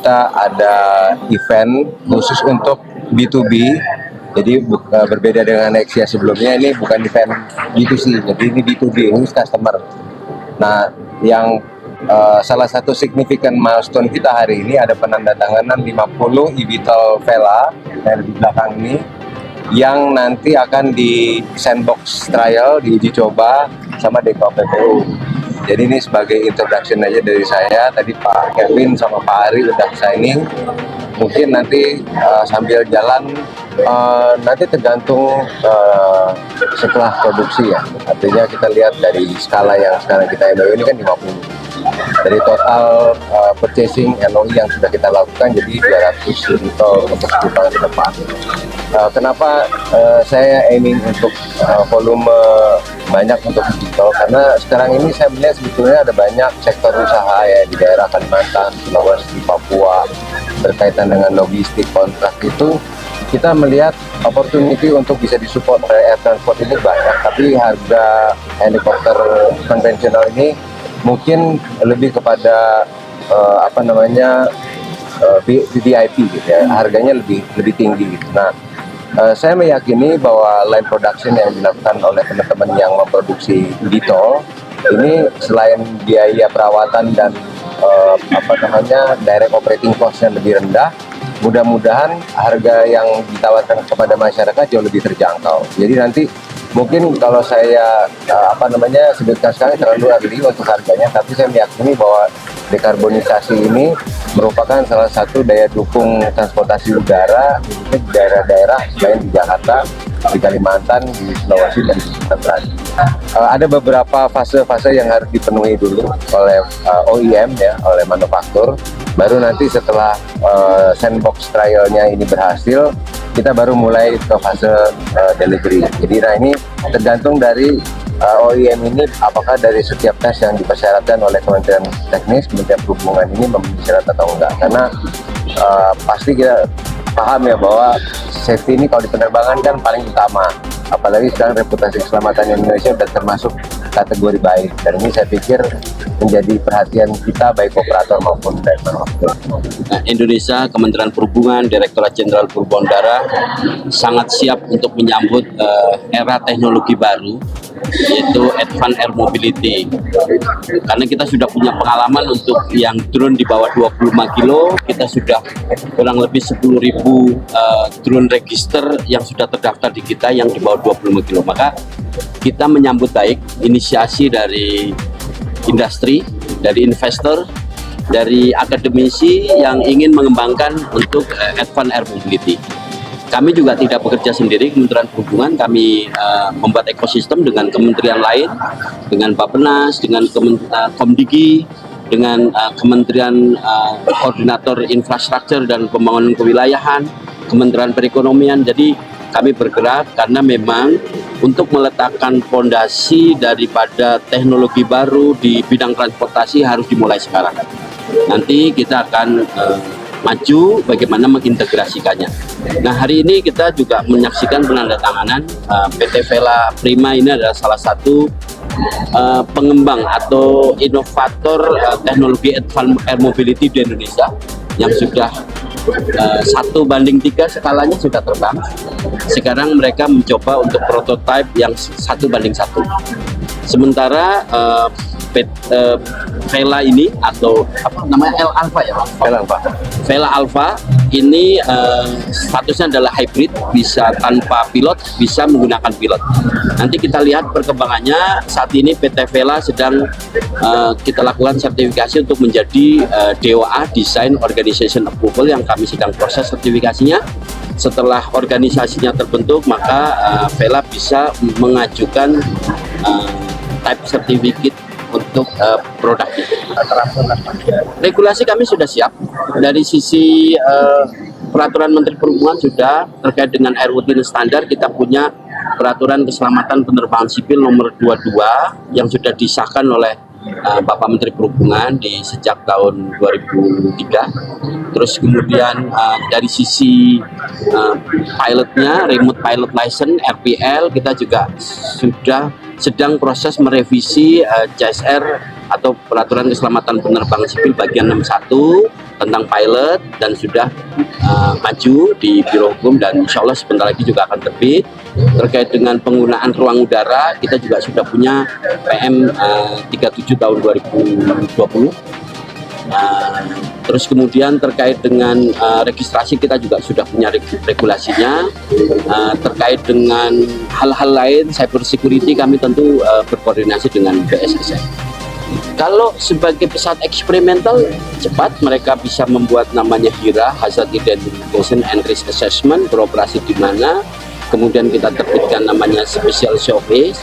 kita ada event khusus untuk B2B. Jadi berbeda dengan Nexia sebelumnya, ini bukan event B2C, jadi ini B2B, khusus customer. Nah, yang salah satu signifikan milestone kita hari ini ada penandatanganan 50 eVTOL Vela yang di belakang ini, yang nanti akan di sandbox trial, diuji coba sama DKPPU. Jadi ini sebagai introduction aja dari saya. Tadi Pak Kevin sama Pak Ari udah signing. Mungkin nanti sambil jalan, nanti tergantung setelah produksi ya. Artinya kita lihat dari skala yang sekarang kita MOU ini kan 50. Dari total purchasing NOI yang sudah kita lakukan jadi 200 eVTOL untuk 10 tahun ke depan. Kenapa saya aiming untuk volume banyak untuk eVTOL? Karena sekarang ini saya melihat sebetulnya ada banyak sektor usaha ya di daerah Kalimantan, Sulawesi, Papua berkaitan dengan logistik kontrak itu. Kita melihat opportunity untuk bisa disupport oleh air transport ini banyak, tapi harga helikopter konvensional ini mungkin lebih kepada VIP gitu ya, harganya lebih tinggi gitu. Nah, saya meyakini bahwa line production yang dilakukan oleh teman-teman yang memproduksi eVTOL ini selain biaya perawatan dan direct operating cost yang lebih rendah, mudah-mudahan harga yang ditawarkan kepada masyarakat jauh lebih terjangkau. Jadi nanti mungkin kalau saya sebutkan sekarang terlalu early untuk harganya, tapi saya meyakini bahwa dekarbonisasi ini merupakan salah satu daya dukung transportasi udara di daerah-daerah selain di Jakarta, di Kalimantan, di Sulawesi, dan di Sumatera. Ada beberapa fase-fase yang harus dipenuhi dulu oleh OEM ya, oleh manufaktur. Baru nanti setelah sandbox trialnya ini berhasil, kita baru mulai ke fase delivery. Jadi nah ini tergantung dari OEM ini, apakah dari setiap tes yang dipersyaratkan oleh Kementerian Teknis, Kementerian Perhubungan ini memenuhi syarat atau enggak. Karena pasti kita paham ya bahwa safety ini kalau di penerbangan kan paling utama. Apalagi sekarang reputasi keselamatan Indonesia sudah termasuk kategori baik. Dan ini saya pikir menjadi perhatian kita baik operator maupun dari manufaktur. Nah, Indonesia, Kementerian Perhubungan, Direktorat Jenderal Perhubungan Udara sangat siap untuk menyambut era teknologi baru, yaitu Advanced Air Mobility. Karena kita sudah punya pengalaman untuk yang drone di bawah 25 kilo, kita sudah kurang lebih 10.000 drone register yang sudah terdaftar di kita yang di bawah 25 kilo. Maka kita menyambut baik inisiasi dari industri, dari investor, dari akademisi yang ingin mengembangkan untuk Advanced Air Mobility. Kami juga tidak bekerja sendiri, Kementerian Perhubungan, kami membuat ekosistem dengan kementerian lain, dengan Bappenas, dengan Komdigi, dengan Kementerian Koordinator Infrastruktur dan Pembangunan Kewilayahan, Kementerian Perekonomian. Jadi kami bergerak karena memang untuk meletakkan fondasi daripada teknologi baru di bidang transportasi harus dimulai sekarang. Nanti kita akan maju bagaimana mengintegrasikannya. Nah, hari ini kita juga menyaksikan penandatanganan PT Vela Prima. Ini adalah salah satu pengembang atau inovator teknologi Advanced Air Mobility di Indonesia yang sudah 1:3 skalanya sudah terbang. Sekarang mereka mencoba untuk prototipe yang 1:1. Sementara Vela ini atau apa namanya L-Alpha ya Pak? Vela Alpha ini statusnya adalah hybrid, bisa tanpa pilot, bisa menggunakan pilot. Nanti kita lihat perkembangannya. Saat ini PT Vela sedang kita lakukan sertifikasi untuk menjadi DOA, Design Organization Approval, yang kami sedang proses sertifikasinya. Setelah organisasinya terbentuk, maka Vela bisa mengajukan type certificate untuk produk itu. Regulasi kami sudah siap. Dari sisi peraturan Menteri Perhubungan sudah terkait dengan airworthiness standar, kita punya peraturan keselamatan penerbangan sipil nomor 22 yang sudah disahkan oleh Bapak Menteri Perhubungan sejak tahun 2003. Terus kemudian dari sisi pilotnya, remote pilot license RPL, kita juga sudah sedang proses merevisi CSR atau peraturan keselamatan penerbangan sipil bagian 61 tentang pilot dan sudah maju di Biro Hukum dan insya Allah sebentar lagi juga akan terbit. Terkait dengan penggunaan ruang udara, kita juga sudah punya PM 37 tahun 2020. Terus kemudian terkait dengan registrasi, kita juga sudah punya regulasinya. Terkait dengan hal-hal lain cyber security, kami tentu berkoordinasi dengan BSSN. Kalau sebagai pesawat eksperimental cepat, mereka bisa membuat namanya HIRA, Hazard Identification and Risk Assessment, beroperasi di mana. Kemudian kita terbitkan namanya Special COP,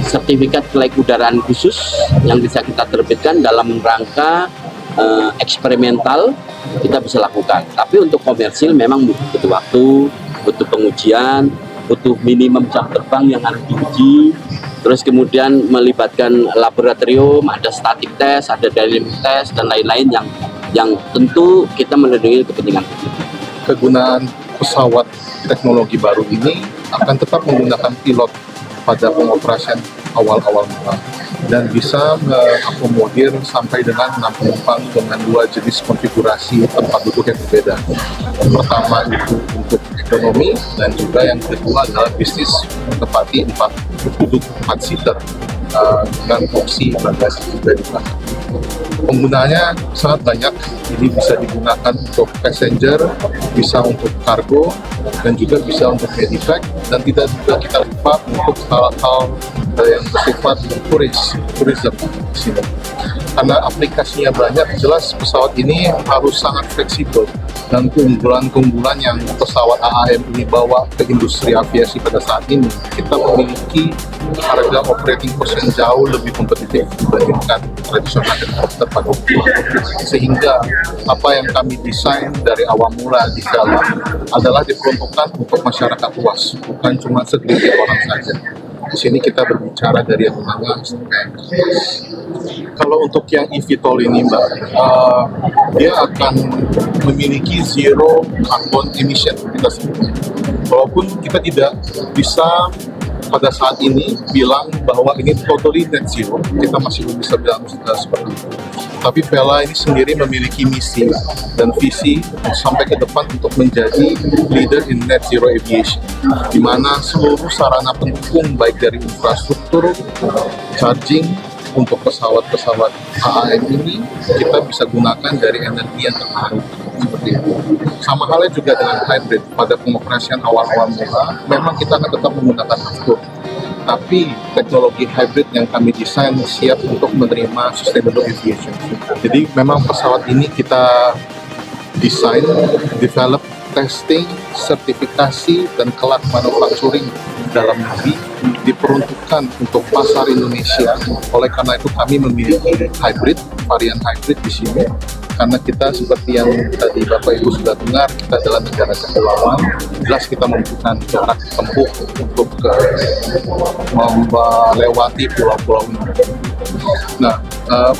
sertifikat kelayak udaraan khusus yang bisa kita terbitkan dalam rangka eksperimental kita bisa lakukan. Tapi untuk komersil memang butuh waktu, butuh pengujian, butuh minimum jam terbang yang harus diuji. Terus kemudian melibatkan laboratorium, ada static test, ada dynamic test dan lain-lain yang tentu kita melindungi kepentingan publik. Kegunaan pesawat teknologi baru ini akan tetap menggunakan pilot pada pengoperasian awal-awal mula dan bisa mengakomodir sampai dengan 6 penumpang dengan 2 jenis konfigurasi tempat duduk yang berbeda. Pertama itu untuk ekonomi dan juga yang kedua adalah bisnis menempati 4 duduk 4 seater dengan opsi bagasi juga di belakang. Penggunaannya sangat banyak, ini bisa digunakan untuk passenger, bisa untuk kargo, dan juga bisa untuk medevac, dan tidak juga kita lupa untuk hal-hal yang bersifat tourism di sini. Karena aplikasinya banyak, jelas pesawat ini harus sangat fleksibel, dan keunggulan-keunggulan yang pesawat AAM ini bawa ke industri aviasi pada saat ini, kita memiliki harga operating cost yang jauh lebih kompetitif dibandingkan tradisional helikopter pada waktu itu. Sehingga apa yang kami desain dari awal mula di dalam adalah diperuntukkan untuk masyarakat luas, bukan cuma segelintir orang saja. Di sini kita berbicara dari yang menengah sampai yang atas. Kalau untuk yang eVTOL ini, Mbak, dia akan memiliki zero carbon emission kita sebut. Walaupun kita tidak bisa pada saat ini bilang bahwa ini totally net zero, kita masih belum bisa bilang seperti itu. Tapi Vela ini sendiri memiliki misi dan visi sampai ke depan untuk menjadi leader in net zero aviation, di mana seluruh sarana pendukung baik dari infrastruktur, charging untuk pesawat-pesawat AAM ini kita bisa gunakan dari energi yang terbarukan seperti itu. Sama halnya juga dengan hybrid. Pada pengoperasian awal-awal mula, memang kita akan tetap menggunakan aftur. Tapi teknologi hybrid yang kami desain siap untuk menerima sustainable aviation. Jadi memang pesawat ini kita desain, develop, testing, sertifikasi, dan kelak manufacturing dalam negeri diperuntukkan untuk pasar Indonesia. Oleh karena itu kami memiliki hybrid, varian hybrid di sini. Karena kita seperti yang tadi Bapak Ibu sudah dengar, kita adalah negara kepulauan, jelas kita membutuhkan jarak tempuh untuk melewati pulau-pulau ini. Nah,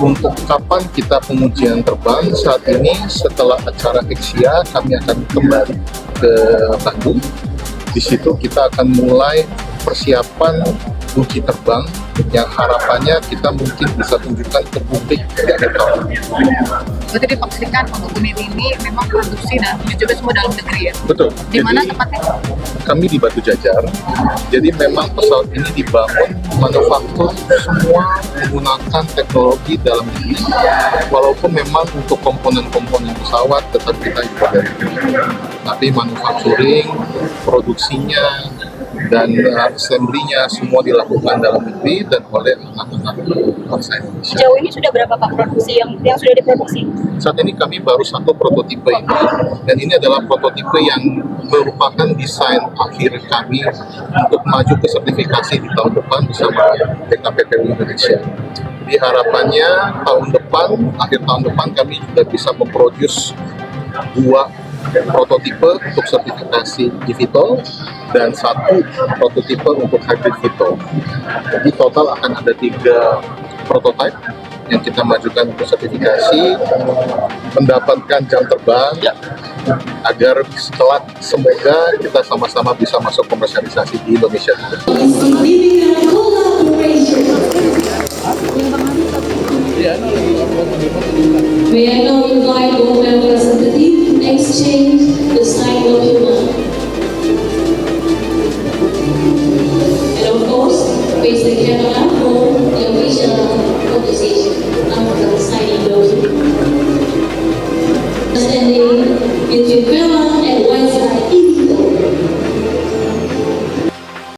untuk kapan kita pengujian terbang saat ini, setelah acara Exia kami akan kembali ke Bandung. Di situ kita akan mulai persiapan uji terbang yang harapannya kita mungkin bisa tunjukkan ke publik di akhir tahun. Berarti dipastikan untuk unit ini memang produksi dan juga semua dalam negeri ya? Betul. Di mana tempatnya? Kami di Batu Jajar. Jadi memang pesawat ini dibangun manufaktur semua menggunakan teknologi dalam negeri. Walaupun memang untuk komponen-komponen pesawat tetap kita impor dari negeri. Tapi manufacturing, produksinya, dan assembly-nya semua dilakukan dalam negeri dan oleh anak-anak bangsa Indonesia. Sejauh ini sudah berapa Pak produksi yang sudah diproduksi? Saat ini kami baru satu prototipe ini, dan ini adalah prototipe yang merupakan desain akhir kami untuk maju ke sertifikasi di tahun depan bersama BKPPU Indonesia. Jadi harapannya tahun depan, akhir tahun depan kami juga bisa memproduce 2 prototipe untuk sertifikasi eVTOL dan 1 prototipe untuk hybrid VTOL. Jadi total akan ada 3 prototipe yang kita majukan untuk sertifikasi, mendapatkan jam terbang agar setelah semoga kita sama-sama bisa masuk komersialisasi di Indonesia juga. May I now invite board member representative to exchange the signed document. And of course, face the camera for the official conversation.